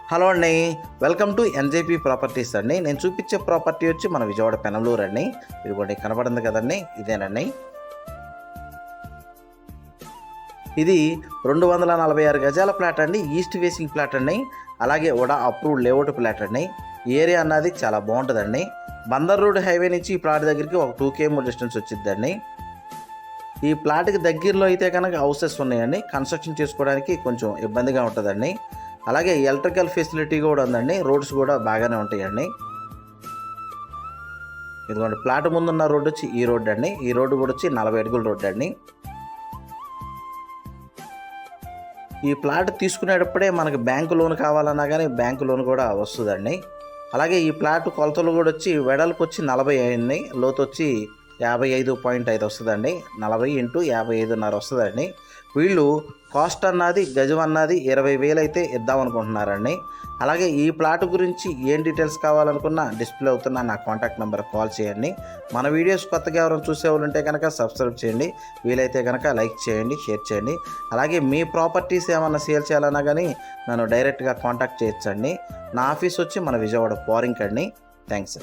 Hello అండి, welcome to NJP properties అండి. నేను చూపించే ప్రాపర్టీ వచ్చి మన విజయవాడ పెనమలూరు అండి. ఇదిగోండి కనబడింది కదండి, ఇదేనండి. ఇది 246 గజాల ప్లాట్ అండి, ఈస్ట్ ఫేసింగ్ ప్లాట్ అండి. అలాగే కూడా అప్రూవ్డ్ లేఅవుట్ ప్లాట్ అండి. ఏరియా అన్నది చాలా బాగుంటుందండి. బందర్ రోడ్ హైవే నుంచి ఈ ప్లాట్ దగ్గరికి ఒక 2 km డిస్టెన్స్ వచ్చిద్దండి. ఈ ప్లాట్కి దగ్గరలో అయితే కనుక హౌసెస్ ఉన్నాయండి. కన్స్ట్రక్షన్ చేసుకోవడానికి కొంచెం ఇబ్బందిగా ఉంటుందండి. అలాగే ఎలక్ట్రికల్ ఫెసిలిటీ కూడా ఉందండి. రోడ్స్ కూడా బాగానే ఉంటాయండి. ఇదిగోండి ప్లాట్ ముందున్న రోడ్డు వచ్చి ఈ రోడ్డు అండి. ఈ రోడ్డు కూడా వచ్చి 40 అడుగుల రోడ్డు అండి. ఈ ప్లాట్ తీసుకునేటప్పుడే మనకి బ్యాంకు లోన్ కావాలన్నా కానీ బ్యాంకు లోన్ కూడా వస్తుందండి. అలాగే ఈ ప్లాట్ కొలతలు కూడా వచ్చి వెడల్పు వచ్చి 40 అయింది, లోతు వచ్చి 55.5 వస్తుందండి. 40 × 55.5 వస్తుందండి. వీళ్ళు కాస్ట్ అన్నది గజం అన్నది 20,000 అయితే ఇద్దామనుకుంటున్నారండి. అలాగే ఈ ప్లాట్ గురించి ఏం డీటెయిల్స్ కావాలనుకున్నా డిస్ప్లే అవుతున్న నా కాంటాక్ట్ నెంబర్ కాల్ చేయండి. మన వీడియోస్ కొత్తగా ఎవరైనా చూసేవాళ్ళు ఉంటే కనుక సబ్స్క్రైబ్ చేయండి. వీలైతే కనుక లైక్ చేయండి, షేర్ చేయండి. అలాగే మీ ప్రాపర్టీస్ ఏమన్నా సేల్ చేయాలన్నా కానీ నన్ను డైరెక్ట్గా కాంటాక్ట్ చేయొచ్చండి. నా ఆఫీస్ వచ్చి మన విజయవాడ పోరింగ్ అండి. థ్యాంక్స్.